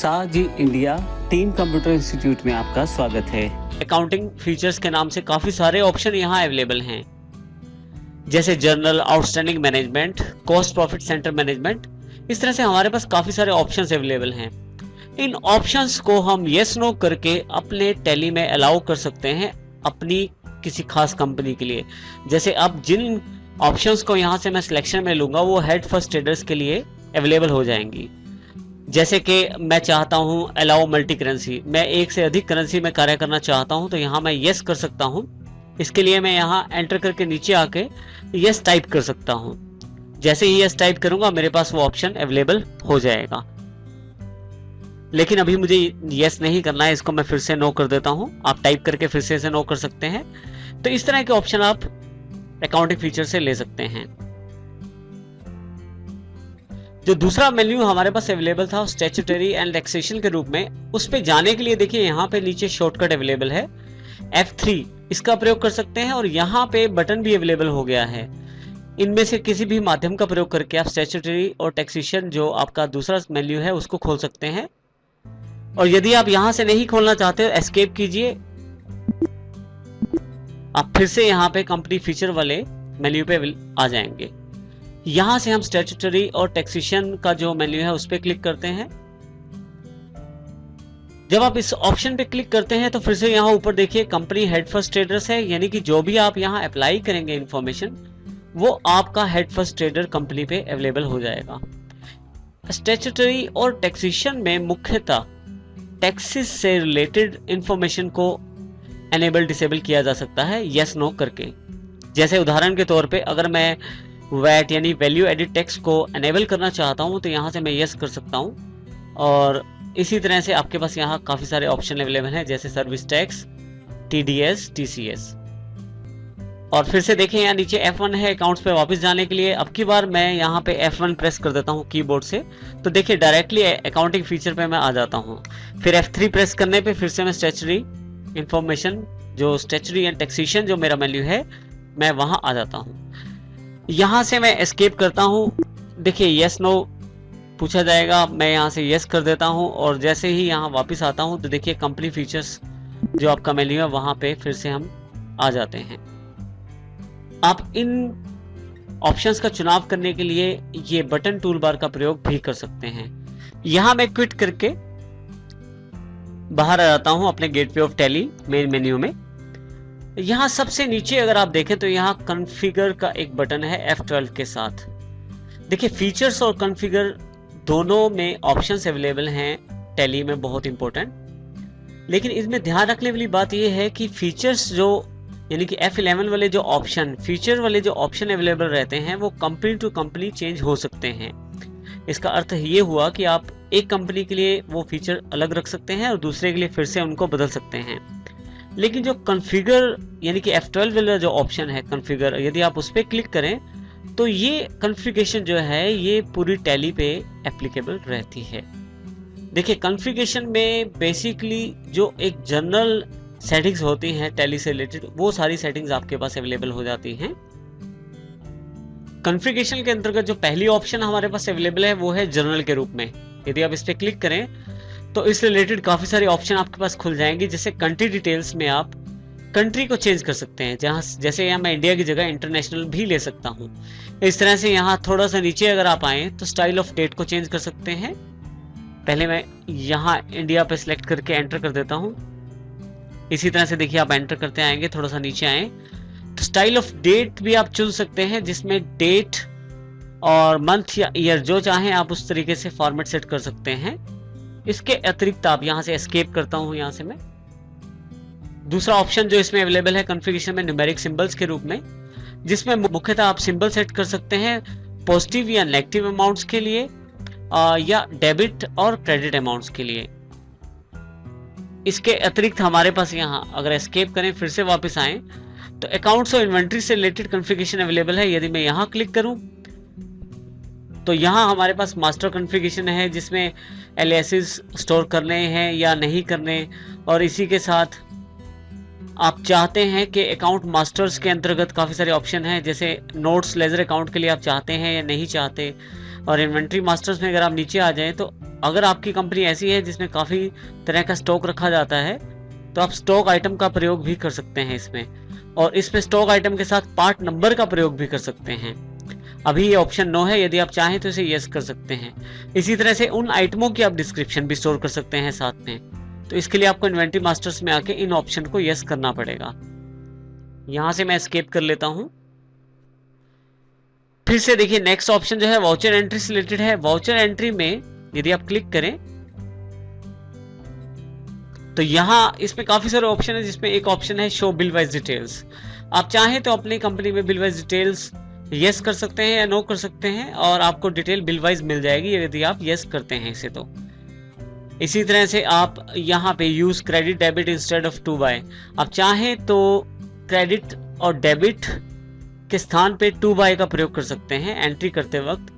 साजी India team computer institute में आपका स्वागत है। अकाउंटिंग फीचर्स के नाम से काफी सारे ऑप्शन यहाँ अवेलेबल हैं, जैसे journal, outstanding management, cost profit centre management. इस तरह से हमारे पास काफी सारे ऑप्शंस अवेलेबल हैं। इन ऑप्शंस को हम यस नो करके अपने टैली में अलाउ कर सकते हैं अपनी किसी खास कंपनी के लिए। जैसे अब जिन ऑप्शंस को यहाँ से मैं सिलेक्शन में लूंगा वो हेड फर्स्ट ट्रेडर्स के लिए अवेलेबल हो जाएंगी। जैसे कि मैं चाहता हूं अलाउ मल्टी करेंसी, मैं एक से अधिक करेंसी में कार्य करना चाहता हूं, तो यहां मैं यस कर सकता हूं। इसके लिए मैं यहां एंटर करके नीचे आके यस टाइप कर सकता हूं। जैसे ही यस टाइप करूंगा मेरे पास वो ऑप्शन अवेलेबल हो जाएगा। लेकिन अभी मुझे यस नहीं करना है, इसको मैं फिर से नो कर देता हूं। आप टाइप करके फिर से नो कर सकते हैं। तो इस तरह के ऑप्शन आप अकाउंटिंग फीचर से ले सकते हैं। जो दूसरा मेन्यू हमारे पास अवेलेबल था स्टैट्यूटरी एंड टैक्सेशन के रूप में, उस पे जाने के लिए देखिए यहाँ पे नीचे शॉर्टकट अवेलेबल है F3, इसका प्रयोग कर सकते हैं। और यहाँ पे बटन भी अवेलेबल हो गया है। इनमें से किसी भी माध्यम का प्रयोग करके आप स्टैट्यूटरी और टैक्सेशन जो आपका दूसरा मेन्यू है उसको खोल सकते हैं। और यदि आप यहाँ से नहीं खोलना चाहते हो, एस्केप कीजिए, आप फिर से यहाँ पे कंपनी फीचर वाले मेन्यू पे आ जाएंगे। यहां से हम स्टैट्यूटरी और टैक्सेशन का जो मेन्यू है उस पर क्लिक करते हैं। जब आप इस ऑप्शन पे क्लिक करते हैं तो फिर से यहां ऊपर देखिए कंपनी हेड फर्स्ट ट्रेडर्स है, यानी कि जो भी आप यहां अप्लाई करेंगे इंफॉर्मेशन वो आपका हेड फर्स्ट ट्रेडर कंपनी पे अवेलेबल हो जाएगा। स्टैट्यूटरी और टैक्सेशन में मुख्यतः टैक्सेस से रिलेटेड इंफॉर्मेशन को एनेबल डिसेबल किया जा सकता है यस नो करके। जैसे उदाहरण के तौर पे अगर मैं वैट यानी वैल्यू एडिड टैक्स को एनेबल करना चाहता हूं तो यहां से मैं यस कर सकता हूं। और इसी तरह से आपके पास यहां काफी सारे ऑप्शन अवेलेबल हैं, जैसे सर्विस टैक्स, TDS, TCS। और फिर से देखें यहाँ नीचे F1 है अकाउंट्स पे वापस जाने के लिए। अब की बार मैं यहाँ पे F1 प्रेस कर देता हूँ कीबोर्ड से, तो देखिए डायरेक्टली अकाउंटिंग फीचर पे मैं आ जाता हूँ। फिर F3 प्रेस करने पे फिर से मैं स्टैट्यूटरी इंफॉर्मेशन, जो स्टैट्यूटरी एंड टैक्सेशन जो मेरा मेन्यू है, मैं वहां आ जाता हूँ। यहां से मैं एस्केप करता हूं। देखिए यस नो पूछा जाएगा, मैं यहां से यस कर देता हूं। और जैसे ही यहां वापस आता हूं तो देखिए कंपनी फीचर्स जो आपका मेन्यू है वहां पे फिर से हम आ जाते हैं। आप इन ऑप्शंस का चुनाव करने के लिए ये बटन टूल बार का प्रयोग भी कर सकते हैं। यहां मैं क्विट करके बाहर आ जाता हूं अपने gateway of tally main menu में। यहां सबसे नीचे अगर आप देखें तो यहां कॉन्फ़िगर का एक बटन है F12 के साथ। देखिए फीचर्स और कॉन्फ़िगर दोनों में ऑप्शंस अवेलेबल हैं टैली में, बहुत इंपॉर्टेंट। लेकिन इसमें ध्यान रखने वाली बात यह है कि फीचर्स जो यानी कि F11 वाले जो ऑप्शन, फीचर वाले जो ऑप्शन अवेलेबल रहते हैं वो कंपनी टू कंपनी चेंज हो सकते हैं। इसका अर्थ ये हुआ कि आप एक कंपनी के लिए वो फीचर अलग रख सकते हैं और दूसरे के लिए फिर से उनको बदल सकते हैं। लेकिन जो कॉन्फ़िगर यानी कि F12 वाला जो ऑप्शन है कॉन्फ़िगर, यदि आप उस पर क्लिक करें तो ये कॉन्फ़िगरेशन जो है ये पूरी टैली पे एप्लीकेबल रहती है। देखिए कॉन्फ़िगरेशन में बेसिकली जो एक जनरल सेटिंग्स होती हैं टैली से रिलेटेड, वो सारी सेटिंग्स आपके पास अवेलेबल हो जाती हैं। कॉन्फ़िगरेशन के अंतर्गत जो पहली ऑप्शन हमारे पास अवेलेबल है वो है जनरल के रूप में। यदि आप इस पर क्लिक करें तो इस रिलेटेड काफी सारे ऑप्शन आपके पास खुल जाएंगे। जैसे कंट्री डिटेल्स में आप कंट्री को चेंज कर सकते हैं, जहां जैसे यहाँ मैं इंडिया की जगह इंटरनेशनल भी ले सकता हूं। इस तरह से यहाँ थोड़ा सा नीचे अगर आप आए तो स्टाइल ऑफ डेट को चेंज कर सकते हैं। पहले मैं यहाँ इंडिया पे सिलेक्ट करके एंटर कर देता हूँ। इसी तरह से देखिए आप एंटर करते आएंगे, थोड़ा सा नीचे आए तो स्टाइल ऑफ डेट भी आप चुन सकते हैं, जिसमें डेट और मंथ या ईयर जो चाहें आप उस तरीके से फॉर्मेट सेट कर सकते हैं। इसके अतिरिक्त आप यहां से एस्केप करता हूं, यहां से मैं दूसरा ऑप्शन जो इसमें अवेलेबल है कॉन्फ़िगरेशन में न्यूमेरिक सिंबल्स के रूप में, जिसमें मुख्यतः आप सिंबल सेट कर सकते हैं पॉजिटिव या नेगेटिव अमाउंट्स के लिए या डेबिट और क्रेडिट अमाउंट्स के लिए। इसके अतिरिक्त हमारे पास यहाँ अगर एस्केप करें फिर से वापस आए तो अकाउंट्स और इन्वेंट्री से रिलेटेड कॉन्फ़िगरेशन अवेलेबल है। यदि मैं यहाँ क्लिक करूं तो यहाँ हमारे पास मास्टर कॉन्फ़िगरेशन है, जिसमें एलियासेस स्टोर करने हैं या नहीं करने, और इसी के साथ आप चाहते हैं कि अकाउंट मास्टर्स के अंतर्गत काफ़ी सारे ऑप्शन हैं, जैसे नोट्स लेजर अकाउंट के लिए आप चाहते हैं या नहीं चाहते। और इन्वेंट्री मास्टर्स में अगर आप नीचे आ जाएं तो अगर आपकी कंपनी ऐसी है जिसमें काफ़ी तरह का स्टॉक रखा जाता है तो आप स्टॉक आइटम का प्रयोग भी कर सकते हैं इसमें, और इसमें स्टॉक आइटम के साथ पार्ट नंबर का प्रयोग भी कर सकते हैं। अभी ये ऑप्शन नो है, यदि आप चाहें तो इसे यस कर सकते हैं। इसी तरह से उन आइटमों की आप डिस्क्रिप्शन भी स्टोर कर सकते हैं साथ में, तो इसके लिए आपको इन्वेंटरी मास्टर्स में आके इन ऑप्शन को यस करना पड़ेगा। यहां से मैं एस्केप कर लेता हूं। फिर से देखिए नेक्स्ट ऑप्शन जो है वाउचर एंट्री से रिलेटेड है। वाउचर एंट्री में यदि आप क्लिक करें तो यहाँ इसमें काफी सारे ऑप्शन है, जिसमें एक ऑप्शन है शो बिल वाइज डिटेल्स। आप चाहें तो अपनी कंपनी में बिल वाइज डिटेल्स यस कर सकते हैं या नो कर सकते हैं, और आपको डिटेल बिल वाइज मिल जाएगी यदि आप यस करते हैं इसे तो। इसी तरह से आप यहाँ पे use credit debit instead of to buy, आप चाहें तो क्रेडिट और डेबिट के स्थान पे टू बाय का प्रयोग कर सकते हैं एंट्री करते वक्त।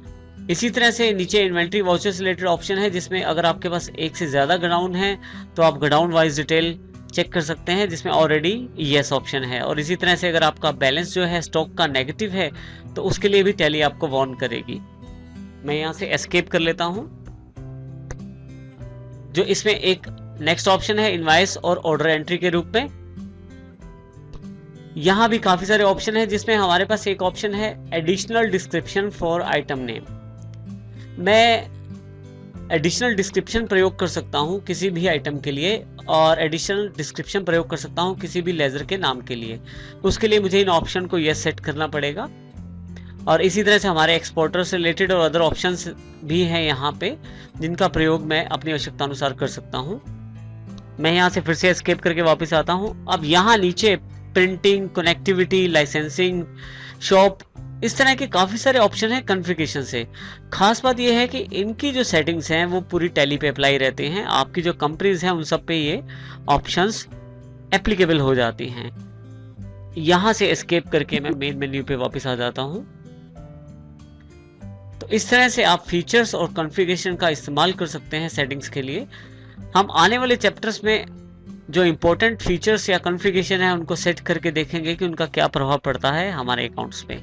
इसी तरह से नीचे इन्वेंट्री वाउचर से रिलेटेड ऑप्शन है, जिसमें अगर आपके पास एक से ज्यादा गोडाउन है तो आप गोडाउन वाइज डिटेल चेक कर सकते हैं, जिसमें ऑलरेडी यस ऑप्शन है। और इसी तरह से अगर आपका बैलेंस जो है स्टॉक का नेगेटिव है तो उसके लिए भी टैली आपको वार्न करेगी। मैं यहाँ से एस्केप कर लेता हूँ। जो इसमें एक नेक्स्ट ऑप्शन है इनवॉइस और ऑर्डर एंट्री के रूप में, यहाँ भी काफी सारे ऑप्शन है, जिसमें हमारे पास एक ऑप्शन है additional description for item name. मैं एडिशनल डिस्क्रिप्शन प्रयोग कर सकता हूं किसी भी आइटम के लिए, और एडिशनल डिस्क्रिप्शन प्रयोग कर सकता हूं किसी भी लेजर के नाम के लिए। उसके लिए मुझे इन ऑप्शन को यस सेट करना पड़ेगा। और इसी तरह से हमारे एक्सपोर्टर से रिलेटेड और अदर ऑप्शंस भी हैं यहाँ पे, जिनका प्रयोग मैं अपनी आवश्यकता अनुसार कर सकता हूँ। मैं यहाँ से फिर से एस्केप करके वापस आता हूँ। अब यहाँ नीचे प्रिंटिंग, कनेक्टिविटी, लाइसेंसिंग, शॉप, इस तरह के काफी सारे ऑप्शन हैं कॉन्फ़िगरेशन से। खास बात यह है कि इनकी जो सेटिंग्स हैं वो पूरी टैली पे अप्लाई रहते हैं। आपकी जो कंपनीज हैं उन सब पे ये ऑप्शंस एप्लीकेबल हो जाती हैं। यहां से एस्केप करके मैं मेन मेन्यू पे वापस आ जाता हूं। तो इस तरह से आप फीचर्स और कॉन्फ़िगरेशन का इस्तेमाल कर सकते हैं सेटिंग्स के लिए। हम आने वाले चैप्टर्स में जो इंपॉर्टेंट फीचर्स या कॉन्फ़िगरेशन है उनको सेट करके देखेंगे कि उनका क्या प्रभाव पड़ता है हमारे अकाउंट्स पे।